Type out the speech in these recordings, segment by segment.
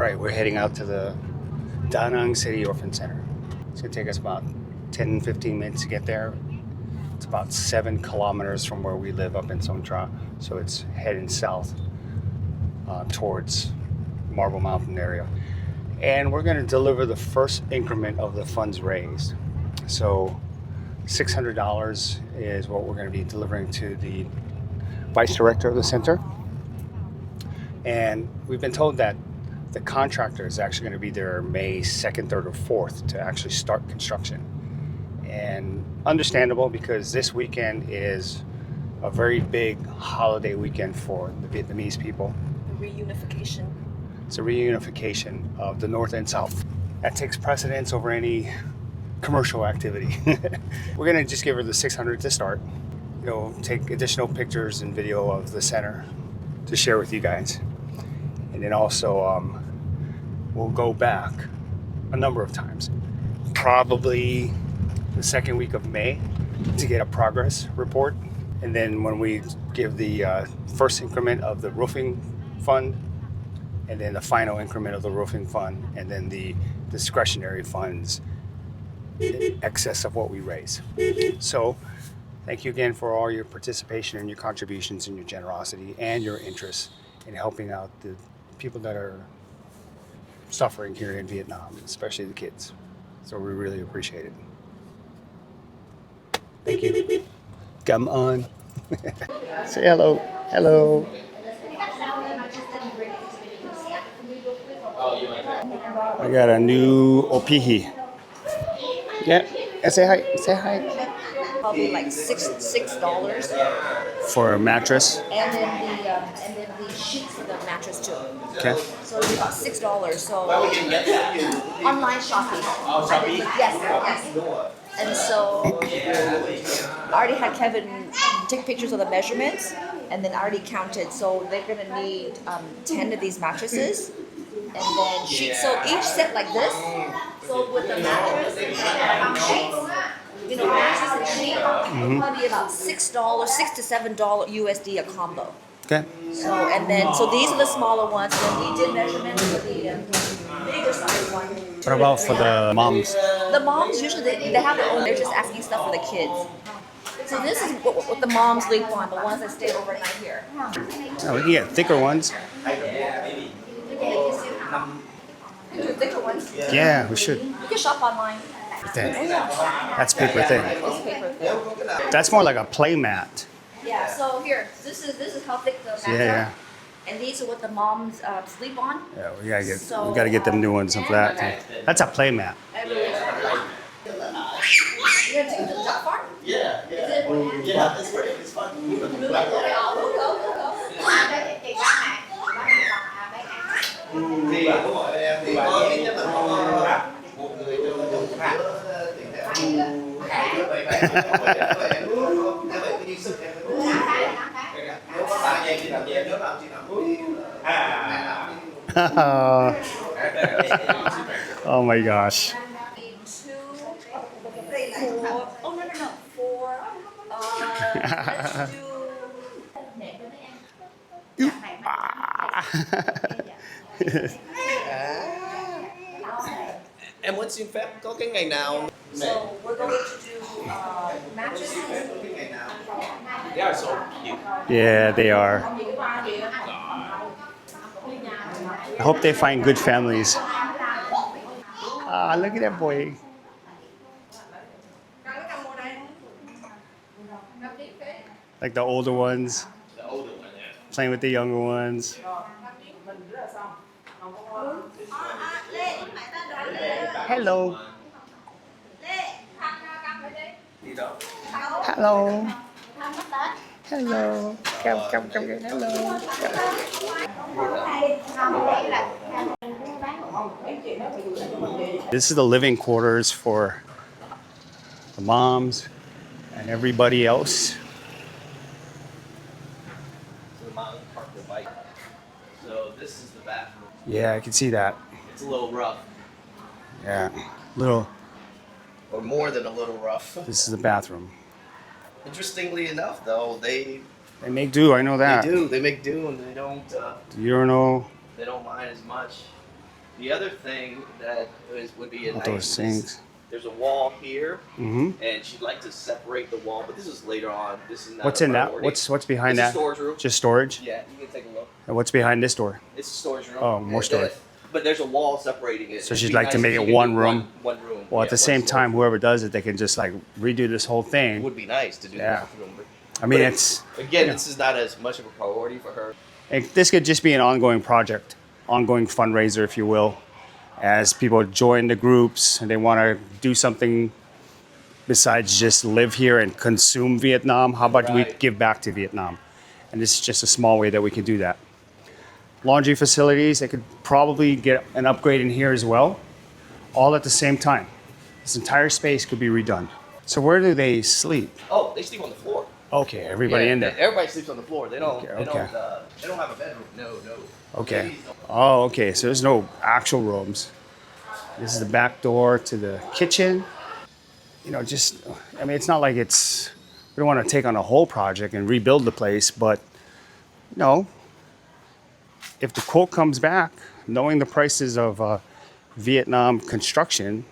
All right, we're heading out to the Da Nang City Orphan Center. It's gonna take us about 10-15 minutes to get there. It's about 7 kilometers from where we live up in Song Tra, so it's heading south towards Marble Mountain area. And we're gonna deliver the first increment of the funds raised. So $600 is what we're gonna be delivering to the vice director of the center. And we've been told that the contractor is actually going to be there May 2nd, 3rd, or 4th to actually start construction. And understandable, because this weekend is a very big holiday weekend for the Vietnamese people. The reunification. It's a reunification of the North and South. That takes precedence over any commercial activity. We're going to just give her the 600 to start. You know, take additional pictures and video of the center to share with you guys. And then also we'll go back a number of times, probably the second week of May, to get a progress report. And then when we give the first increment of the roofing fund, and then the final increment of the roofing fund, and then the discretionary funds in excess of what we raise. So thank you again for all your participation and your contributions and your generosity and your interest in helping out the people that are suffering here in Vietnam, especially the kids. So we really appreciate it. Thank you. Come on. Say hello. Hello. I got a new opihi. Yeah. Say hi. Say hi. Probably like $6 For a mattress. and then the sheets for the mattress too. Okay. So it's about $6. So online shopping. Yes. And so I already had Kevin take pictures of the measurements, and then I already counted. So they're gonna need 10 of these mattresses, and then sheets. So each set like this. So with the mattress and sheets. You know, mattress and sheet, probably about $6, $6 to $7 USD a combo. Okay. So these are the smaller ones. Then we did measurements for the bigger size one. What about for the moms? The moms usually they have their own. They're just asking stuff for the kids. So this is what the moms sleep on, the ones that stay overnight here. Oh, we can get thicker ones. Thicker ones. Yeah, we should. You can shop online. Thin. That's paper thin. It's paper thin. That's more like a play mat. Yeah. So here, this is how thick the mats Yeah. are. And these are what the moms sleep on. Yeah, we gotta get them new ones for that. That's a play mat. You're gonna take the duck farm? Yeah, it's great. It's fun. We'll go. Thì đúng rồi em thì có ít nhất là có một người trong khác Oh my gosh. 2, 4. Oh no. 4. Let's do. Em muốn xin phép có cái ngày nào? So we're going to do mattresses. They are so cute. Yeah, they are. I hope they find good families. Ah, look at that boy. Like the older ones. The older one, yeah. Playing with the younger ones. Hello. Hello. Hello. Come. Hello. This is the living quarters for the moms and everybody else. So this is the bathroom. Yeah, I can see that. It's a little rough. Yeah, little. Or more than a little rough. This is the bathroom. Interestingly enough, though, they make do. I know that. They do. They make do, and they don't. The urinal. They don't mind as much. The other thing that would be a All nice those things. there's a wall here, Mm-hmm. and she'd like to separate the wall, but this is later on. This is not What's a in that? priority. What's behind It's that? a storage room. Just storage? Yeah, you can take a look. And what's behind this door? It's a storage room. Oh, more storage. But there's a wall separating it. So It'd she'd be like to nice make if it you could one do room. One room. Well, Yeah, at the one same story. time, whoever does it, they can just like redo this whole It thing. would be nice to do the Yeah. bathroom. But, I mean, but it's again, yeah. this is not as much of a priority for her. This could just be an ongoing project, ongoing fundraiser, if you will, as people join the groups and they want to do something besides just live here and consume Vietnam. How about we Right. give back to Vietnam? And this is just a small way that we can do that. Laundry facilities, they could probably get an upgrade in here as well, all at the same time. This entire space could be redone. So where do they sleep? Oh, they sleep on the floor. Okay, everybody Yeah, in there. Everybody sleeps on the floor. They don't. Okay, They okay. don't. They don't have a bedroom. No. Okay. Ladies don't. Oh, okay. So there's no actual rooms. This is the back door to the kitchen. You know, I mean, it's not like we don't want to take on a whole project and rebuild the place, but, you know, if the quote comes back, knowing the prices of Vietnam construction,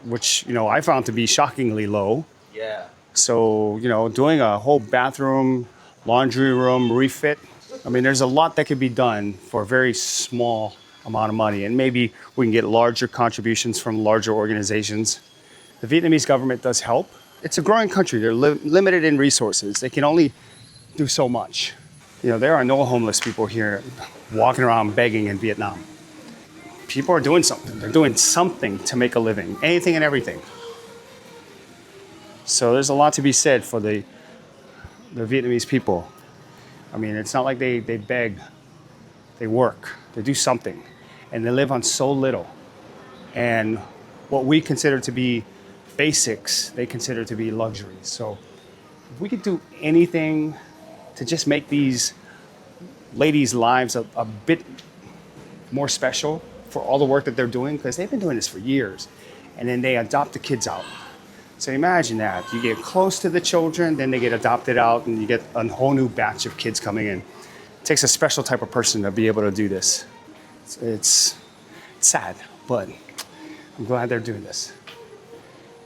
which, you know, I found to be shockingly low. Yeah. So, you know, doing a whole bathroom, laundry room refit, I mean, there's a lot that could be done for a very small amount of money. And maybe we can get larger contributions from larger organizations. The Vietnamese government does help. It's a growing country. They're limited in resources. They can only do so much. You know, there are no homeless people here walking around begging in Vietnam. People are doing something. They're doing something to make a living, anything and everything. So there's a lot to be said for the Vietnamese people. I mean, it's not like they beg. They work. They do something. And they live on so little. And what we consider to be basics, they consider to be luxuries. So if we could do anything to just make these ladies' lives a bit more special for all the work that they're doing, because they've been doing this for years. And then they adopt the kids out. So imagine that. You get close to the children, then they get adopted out, and you get a whole new batch of kids coming in. It takes a special type of person to be able to do this. It's sad, but I'm glad they're doing this.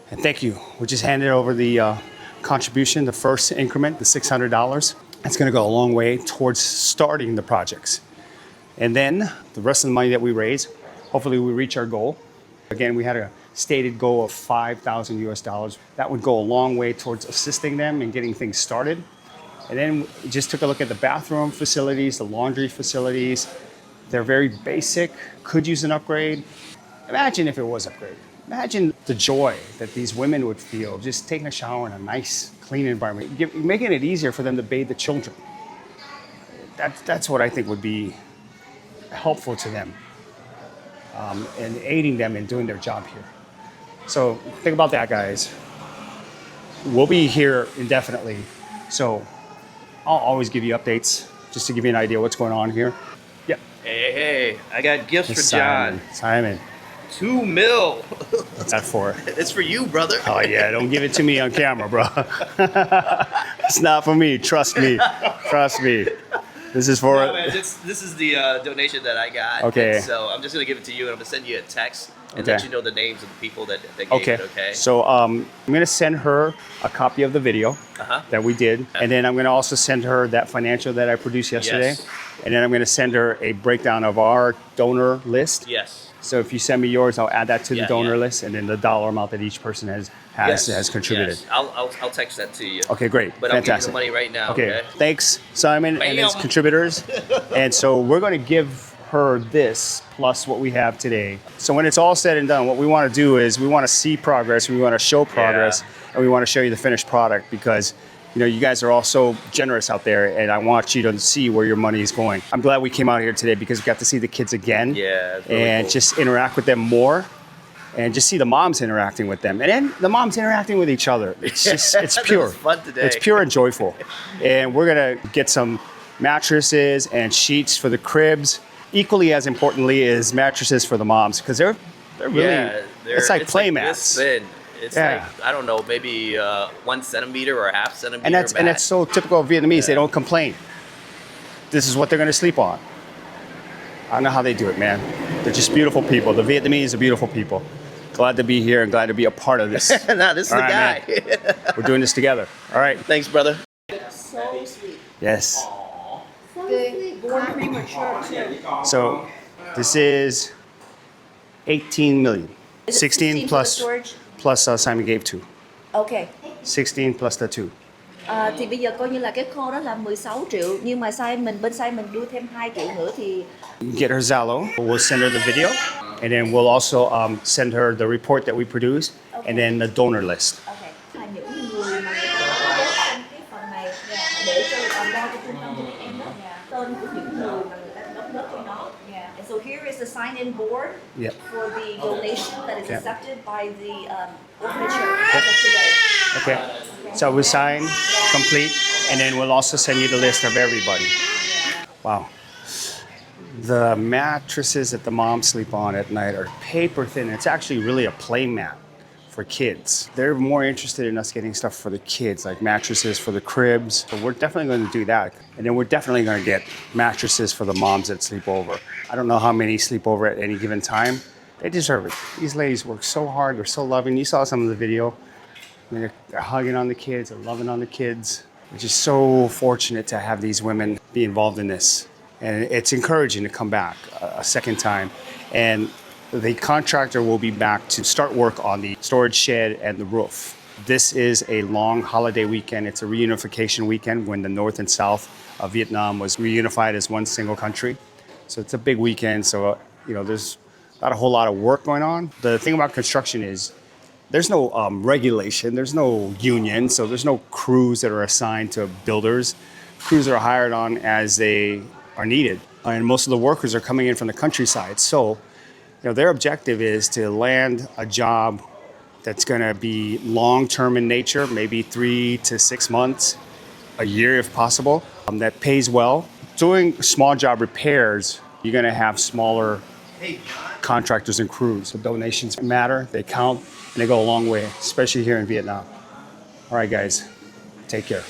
And thank you. We just handed over the contribution, the first increment, the $600. That's going to go a long way towards starting the projects. And then the rest of the money that we raise, hopefully we reach our goal. Again, we had a stated goal of $5,000 US. That would go a long way towards assisting them and getting things started. And then we just took a look at the bathroom facilities, the laundry facilities. They're very basic, could use an upgrade. Imagine if it was upgraded. Imagine the joy that these women would feel just taking a shower in a nice, clean environment, making it easier for them to bathe the children. That's what I think would be helpful to them and aiding them in doing their job here. So think about that, guys. We'll be here indefinitely. So I'll always give you updates just to give you an idea what's going on here. Yeah. Hey, I got gifts for Simon. John. Simon, $2 million. what's that for? It's for you, brother. Oh yeah, don't give it to me on camera, bro. It's not for me. Trust me. Trust me. This is for. No, man, this is the donation that I got. Okay. And so I'm just gonna give it to you, and I'm gonna send you a text and Okay. let you know the names of the people that gave Okay. it. Okay. So I'm gonna send her a copy of the video Uh-huh. that we did, and then I'm gonna also send her that financial that I produced yesterday, Yes. and then I'm gonna send her a breakdown of our donor list. Yes. So if you send me yours, I'll add that to the Yeah, donor yeah. list, and then the dollar amount that each person has contributed. Yes. I'll text that to you. Okay, great. But Fantastic. I'll give you the money right now. Okay. Thanks, Simon and his Bam. contributors. And so we're going to give her this plus what we have today. So when it's all said and done, what we want to do is we want to see progress, we want to show progress, and we want to show you the finished product because you know, you guys are all so generous out there, and I want you to see where your money is going. I'm glad we came out here today because we got to see the kids again, Yeah, it's really and cool. just interact with them more, and just see the moms interacting with them, and then the moms interacting with each other. It's just, it's That pure. was fun today. It's pure and joyful. And we're gonna get some mattresses and sheets for the cribs. Equally as importantly is mattresses for the moms because they're really. Yeah, it's like play this mats. thin. It's Yeah. like, I don't know, maybe 1 centimeter or a half centimeter. And that's so typical of Vietnamese. They don't complain. This is what they're gonna sleep on. I don't know how they do it, man. They're just beautiful people. The Vietnamese are beautiful people. Glad to be here and glad to be a part of this. Nah, this is All the right, guy. man. We're doing this together. All right. Thanks, brother. So sweet. Yes. Good. Born premature too. So this is 18 million. Is it 16 for the plus storage? Simon gave 2. Okay. 16 plus the 2. Thì bây giờ coi như là cái kho đó là 16 triệu, nhưng mà bên Simon đưa thêm 2 triệu nữa thì Get her Zalo. We'll send her the video, and then we'll also send her the report that we produce, and then the donor list. okay. Là những người mà người ta có trong cái phần này để cho lo cho trung tâm cho các em đó, tên của những người mà người ta đóng góp cho nó. And so here is the sign-in board Yep. for the donation that is Okay. accepted by the orphanage as of today. Okay. So we sign, complete, and then we'll also send you the list of everybody. Wow. The mattresses that the moms sleep on at night are paper thin. It's actually really a play mat for kids. They're more interested in us getting stuff for the kids, like mattresses for the cribs. So we're definitely going to do that. And then we're definitely going to get mattresses for the moms that sleep over. I don't know how many sleep over at any given time. They deserve it. These ladies work so hard. They're so loving. You saw some of the video. I mean, they're hugging on the kids, they're loving on the kids. We're just so fortunate to have these women be involved in this. And it's encouraging to come back a second time. And the contractor will be back to start work on the storage shed and the roof. This is a long holiday weekend. It's a reunification weekend when the North and South of Vietnam was reunified as one single country. So it's a big weekend. So, there's not a whole lot of work going on. The thing about construction is there's no regulation, there's no union, so there's no crews that are assigned to builders. Crews are hired on as they are needed. And most of the workers are coming in from the countryside. So, their objective is to land a job that's gonna be long-term in nature, maybe 3 to 6 months, a year if possible, that pays well. Doing small job repairs, you're gonna have smaller contractors and crews. So donations matter, they count, and they go a long way, especially here in Vietnam. All right, guys, take care.